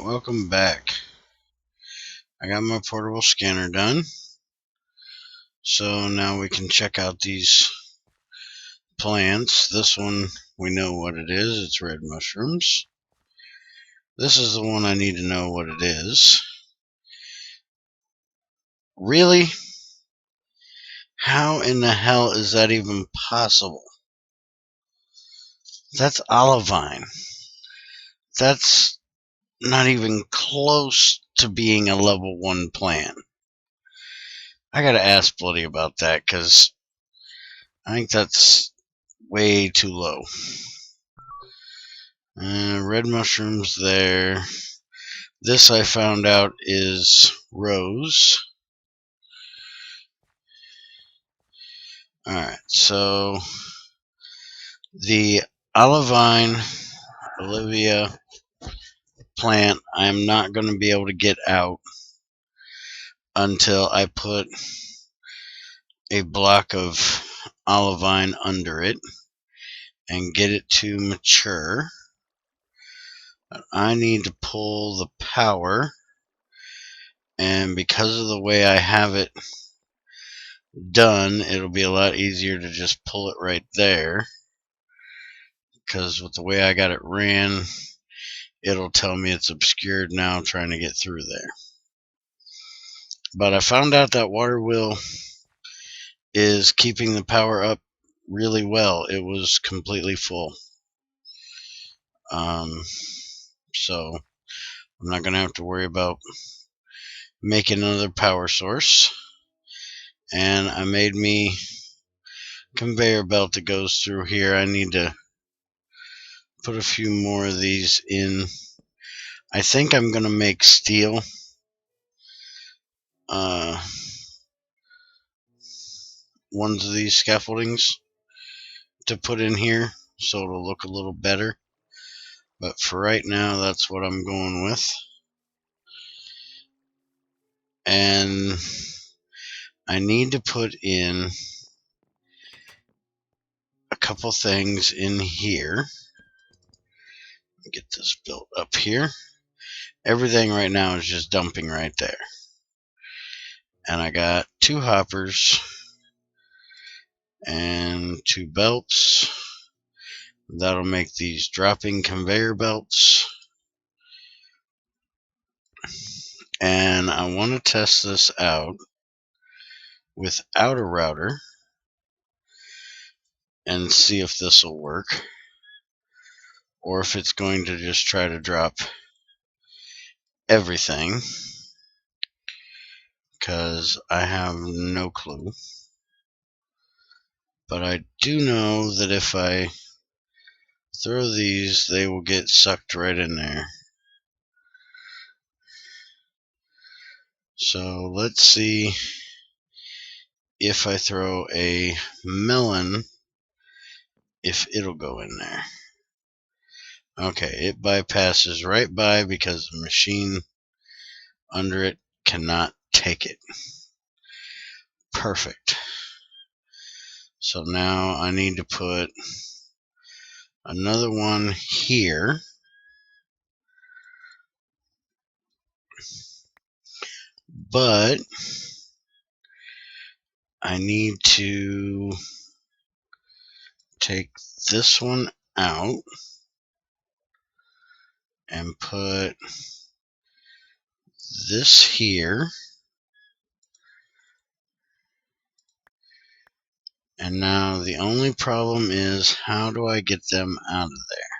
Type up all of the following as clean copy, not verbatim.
welcome back. I got my portable scanner done, so now we can check out these plants. This one, we know what it is. It's red mushrooms. This is the one I need to know what it is. Really? How in the hell is that even possible? That's olivine. That's not even close to being a level 1 plant. I gotta ask Bloody about that, because I think that's way too low. Red mushrooms there. This I found out is rose. Alright, so the olivine Olivia plant I'm not going to be able to get out until I put a block of olivine under it and get it to mature. But I need to pull the power, and because of the way I have it done, it'll be a lot easier to just pull it right there, because with the way I got it ran, it'll tell me it's obscured now trying to get through there. But I found out that water wheel is keeping the power up really well. It was completely full. So I'm not going to have to worry about making another power source. And I made me conveyor belt that goes through here. I need to put a few more of these in. I think I'm going to make steel ones of these scaffoldings to put in here so it'll look a little better. But for right now, that's what I'm going with. And I need to put in a couple things in here. Get this built up here. Everything right now is just dumping right there. And I got 2 hoppers and 2 belts. That'll make these dropping conveyor belts. And I want to test this out without a router and see if this will work, or if it's going to just try to drop everything, because I have no clue. But I do know that if I throw these, they will get sucked right in there. So let's see if I throw a melon, if it'll go in there. Okay, it bypasses right by because the machine under it cannot take it. Perfect. So now I need to put another one here. But I need to take this one out and put this here. And now the only problem is, how do I get them out of there?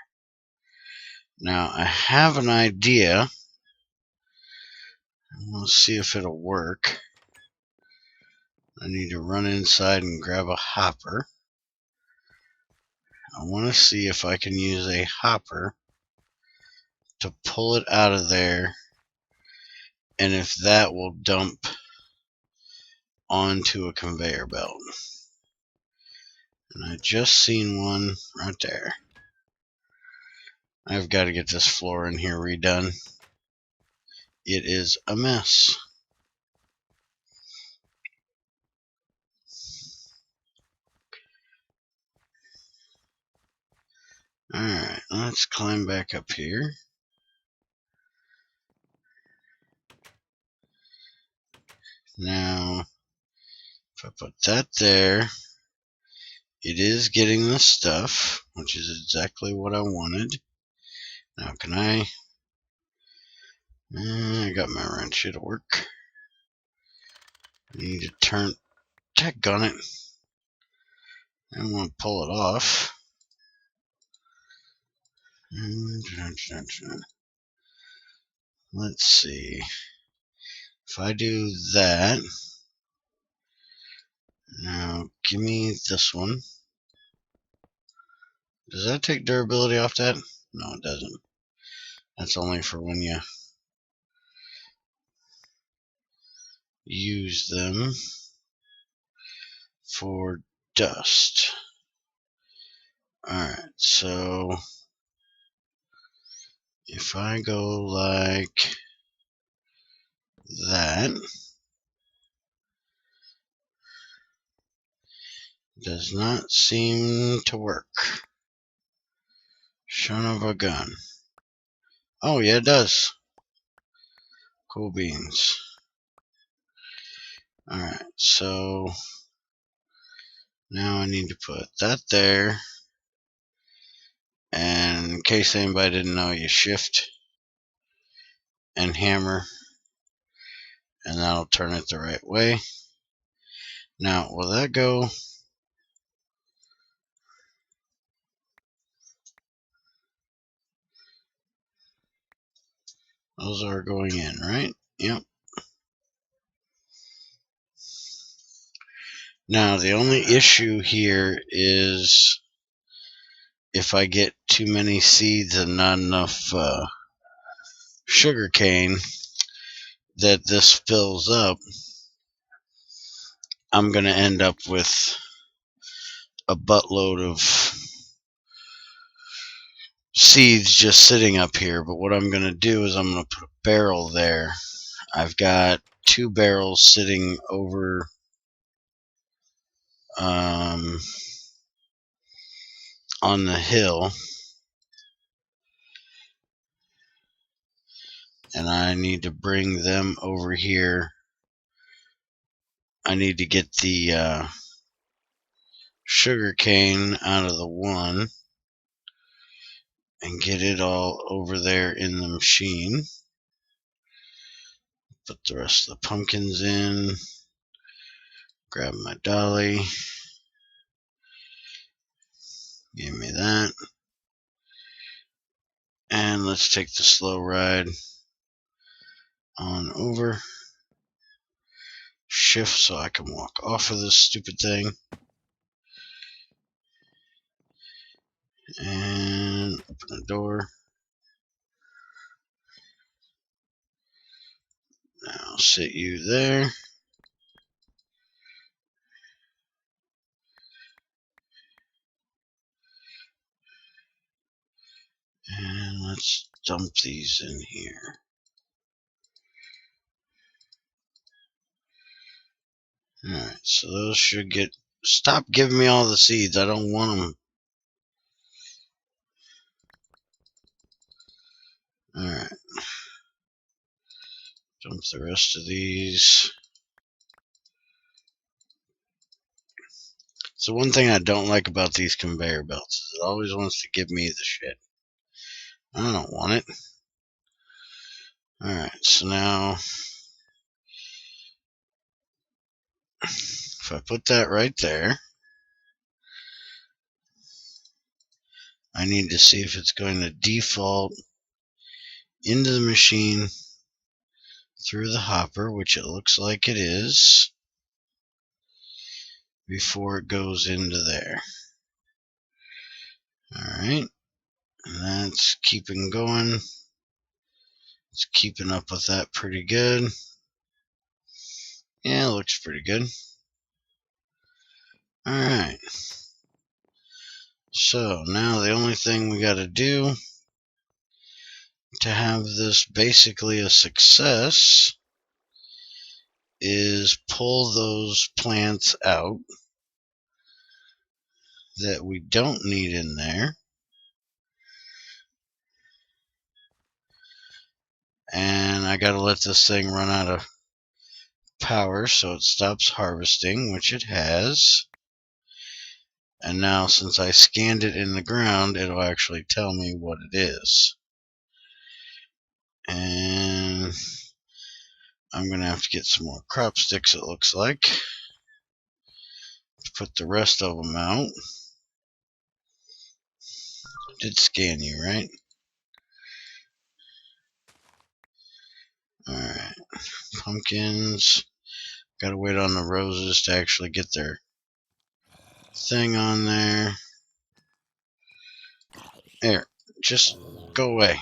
Now I have an idea. We'll see if it'll work. I need to run inside and grab a hopper. I want to see if I can use a hopper to pull it out of there, and if that will dump onto a conveyor belt. And I just seen one right there. I've got to get this floor in here redone. It is a mess. Alright, let's climb back up here. Now, if I put that there, it is getting the stuff, which is exactly what I wanted. Now, can I got my wrench, it'll work. I need to turn, on it. I want to pull it off. Let's see. If I do that, now give me this one. Does that take durability off that? No, it doesn't. That's only for when you use them for dust. Alright, so if I go like that, does not seem to work. Son of a gun. Oh yeah, it does. Cool beans. Alright, so now I need to put that there. And in case anybody didn't know, you shift and hammer, and that'll turn it the right way. Now, will that go? Those are going in, right? Yep. Now, the only issue here is if I get too many seeds and not enough sugar cane that this fills up, I'm going to end up with a buttload of seeds just sitting up here. But what I'm going to do is I'm going to put a barrel there. I've got 2 barrels sitting over on the hill, and I need to bring them over here. I need to get the sugar cane out of the one and get it all over there in the machine. Put the rest of the pumpkins in. Grab my dolly. Give me that. And let's take the slow ride on over. Shift so I can walk off of this stupid thing. And open the door. Now sit you there. And let's dump these in here. Alright, so those should get... Stop giving me all the seeds. I don't want them. Alright. Dump the rest of these. So one thing I don't like about these conveyor belts is it always wants to give me the shit. I don't want it. Alright, so now if I put that right there, I need to see if it's going to default into the machine through the hopper, which it looks like it is, before it goes into there. Alright, and that's keeping going. It's keeping up with that pretty good. Yeah, it looks pretty good. Alright. So now the only thing we got to do to have this basically a success is pull those plants out that we don't need in there. And I got to let this thing run out of power so it stops harvesting, which it has. And now, since I scanned it in the ground, it'll actually tell me what it is. And I'm going to have to get some more crop sticks, it looks like, to put the rest of them out. Did scan you, right? Alright. Pumpkins. Gotta wait on the roses to actually get their thing on there. There. Just go away.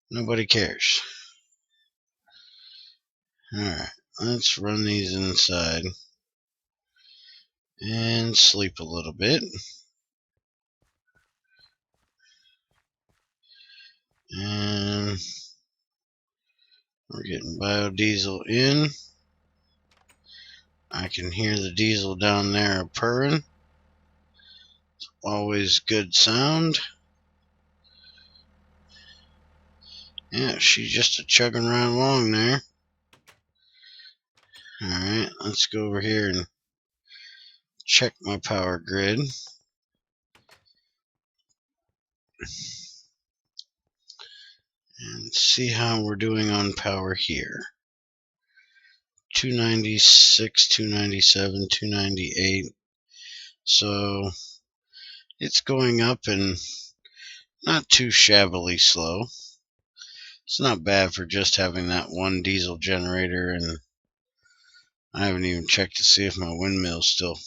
Nobody cares. Alright. Let's run these inside. And sleep a little bit. And we're getting biodiesel in. I can hear the diesel down there purring. Always good sound. Yeah, she's just chugging right along there. Alright, let's go over here and check my power grid. And see how we're doing on power here. 296, 297, 298. So it's going up and not too shabbily slow. It's not bad for just having that one diesel generator, and I haven't even checked to see if my windmill's still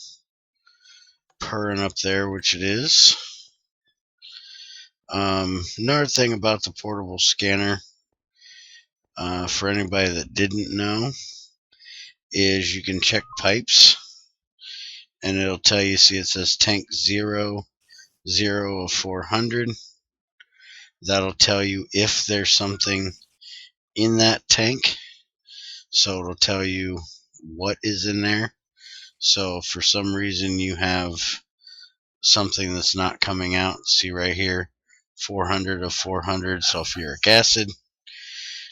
purring up there, which it is. Another thing about the portable scanner, for anybody that didn't know, is you can check pipes, and it'll tell you, see it says tank 0, 0 of 400. That'll tell you if there's something in that tank. So it'll tell you what is in there. So if for some reason you have something that's not coming out, see right here, 400 of 400 sulfuric acid.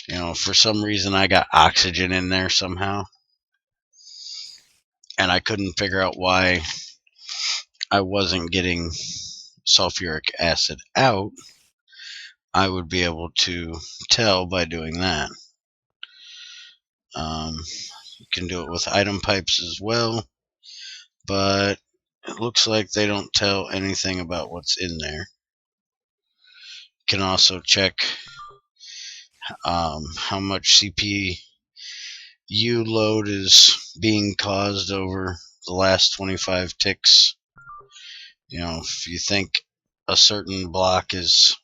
You know, for some reason I got oxygen in there somehow, and I couldn't figure out why I wasn't getting sulfuric acid out. I would be able to tell by doing that. You can do it with item pipes as well, but it looks like they don't tell anything about what's in there. You can also check how much CPU load is being caused over the last 25 ticks. You know, if you think a certain block is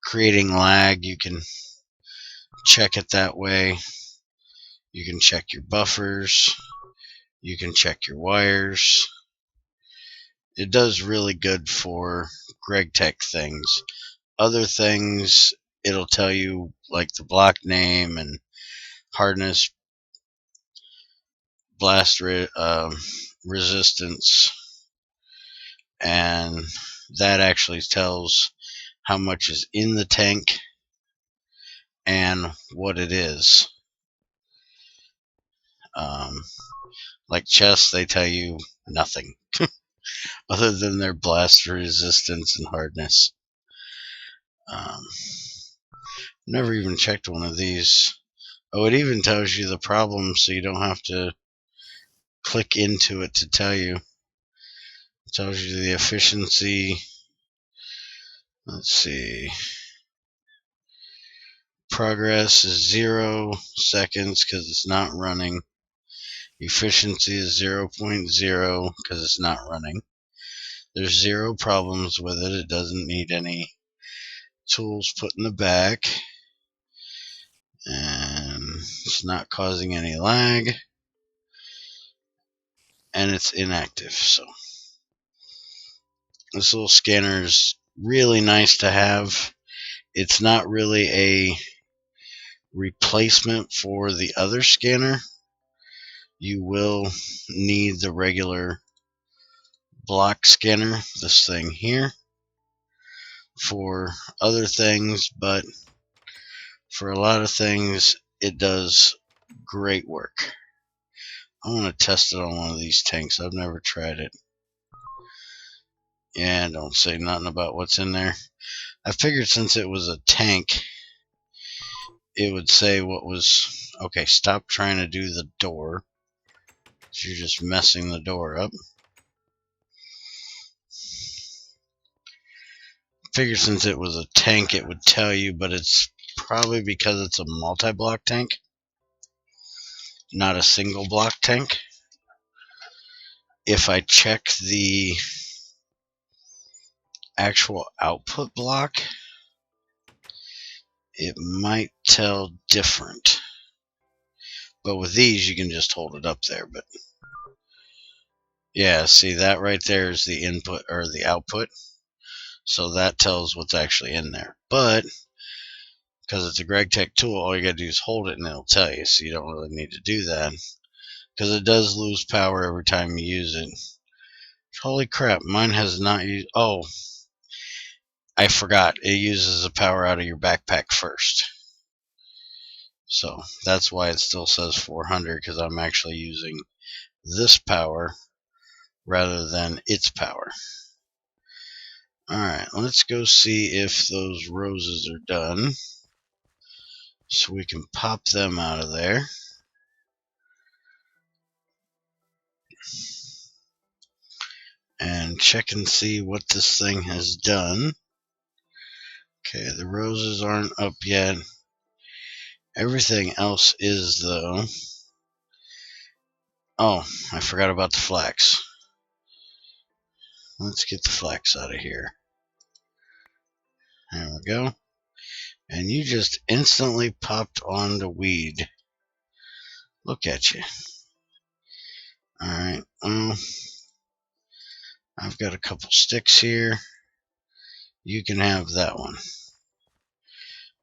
creating lag, you can check it that way. You can check your buffers. You can check your wires. It does really good for Gregtech things. Other things, it'll tell you like the block name and hardness, blast resistance, and that actually tells how much is in the tank and what it is. Like chests, they tell you nothing other than their blast resistance and hardness. Never even checked one of these. Oh, it even tells you the problem, so you don't have to click into it to tell you. It tells you the efficiency. Let's see. Progress is 0 seconds because it's not running. Efficiency is 0.0 because it's not running. There's 0 problems with it. It doesn't need any tools put in the back. And it's not causing any lag. And it's inactive. So this little scanner is really nice to have. It's not really a replacement for the other scanner. You will need the regular block scanner, this thing here, for other things, but for a lot of things it does great work. I want to test it on one of these tanks. I've never tried it. Yeah, don't say nothing about what's in there. I figured since it was a tank, it would say what was... Okay, stop trying to do the door. You're just messing the door up. Figured since it was a tank, it would tell you, but it's probably because it's a multi-block tank, not a single block tank. If I check the actual output block, it might tell different. But with these, you can just hold it up there. But yeah, see that right there is the input or the output. So that tells what's actually in there. But because it's a Gregtech tool, all you gotta do is hold it and it'll tell you. So you don't really need to do that, because it does lose power every time you use it. Holy crap, mine has not used... Oh, I forgot. It uses the power out of your backpack first. So that's why it still says 400, because I'm actually using this power rather than its power. Alright, let's go see if those roses are done, so we can pop them out of there. And check and see what this thing has done. Okay, the roses aren't up yet. Everything else is, though. Oh, I forgot about the flax. Let's get the flax out of here. There we go. And you just instantly popped on the weed. Look at you. Alright, I've got a couple sticks here. You can have that one.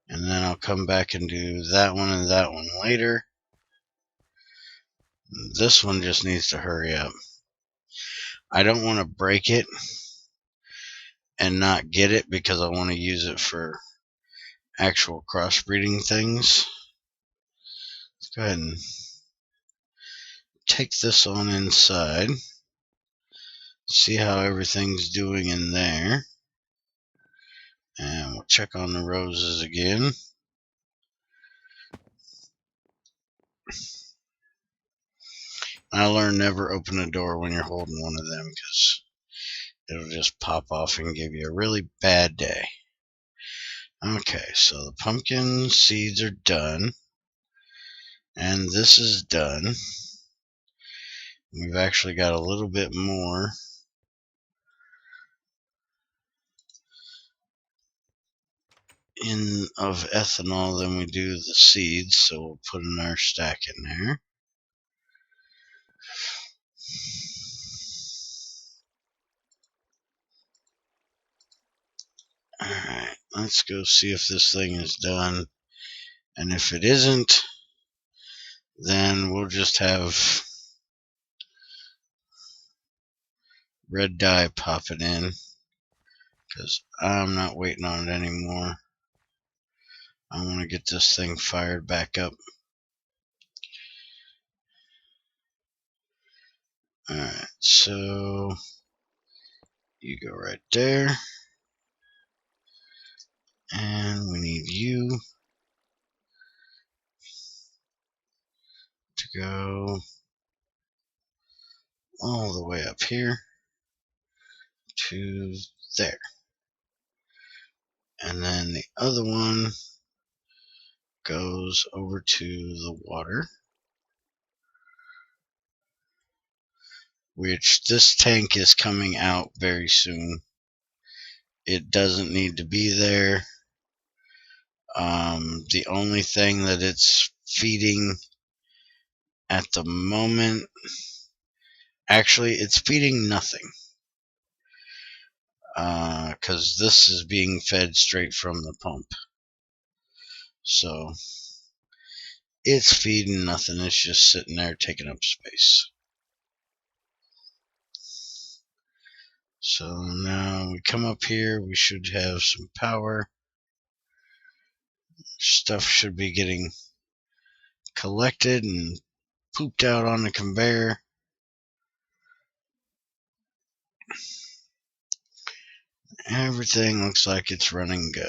And then I'll come back and do that one and that one later. This one just needs to hurry up. I don't want to break it and not get it, because I want to use it for actual crossbreeding things. Let's go ahead and take this on inside. See how everything's doing in there. And we'll check on the roses again. I learned never open a door when you're holding one of them, because it'll just pop off and give you a really bad day. Okay, so the pumpkin seeds are done. And this is done. We've actually got a little bit more in of ethanol than we do the seeds, so we'll put in our stack in there. Alright, let's go see if this thing is done. And if it isn't, then we'll just have red dye pop it in, because I'm not waiting on it anymore. I want to get this thing fired back up. Alright, so you go right there. And we need you to go all the way up here to there. And then the other one goes over to the water, which this tank is coming out very soon. It doesn't need to be there. The only thing that it's feeding at the moment, actually it's feeding nothing, because this is being fed straight from the pump. So it's feeding nothing, it's just sitting there taking up space. So now we come up here, we should have some power. Stuff should be getting collected and pooped out on the conveyor. Everything looks like it's running good.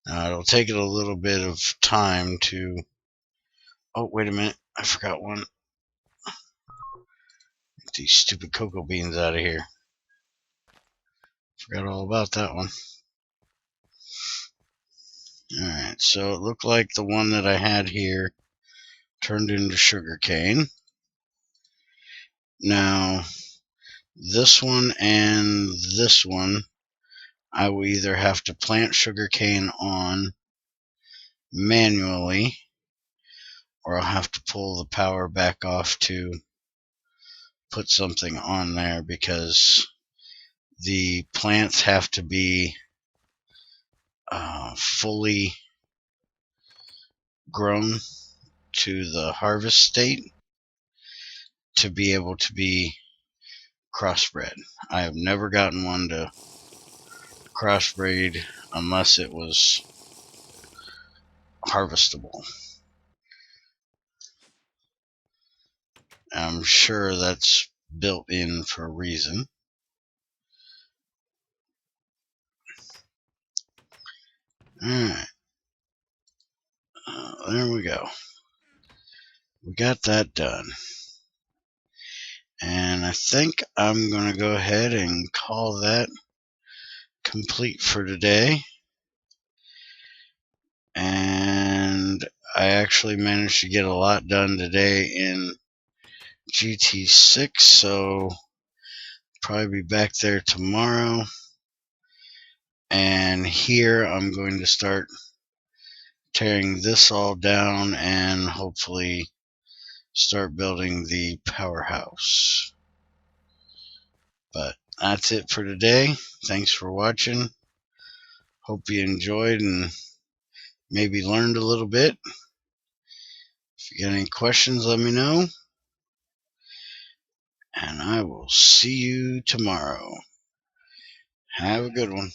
Now it'll take it a little bit of time to... Oh, wait a minute. I forgot one. Get these stupid cocoa beans out of here. Forgot all about that one. Alright, so it looked like the one that I had here turned into sugarcane. Now, this one and this one, I will either have to plant sugarcane on manually, or I'll have to pull the power back off to put something on there, because the plants have to be fully grown to the harvest state to be able to be crossbred. I have never gotten one to crossbreed unless it was harvestable. I'm sure that's built in for a reason. Alright. There we go. We got that done. And I think I'm going to go ahead and call that complete for today. And I actually managed to get a lot done today in GT6, so probably be back there tomorrow. And here I'm going to start tearing this all down and hopefully start building the powerhouse. But that's it for today. Thanks for watching. Hope you enjoyed and maybe learned a little bit. If you got any questions, let me know. And I will see you tomorrow. Have a good one.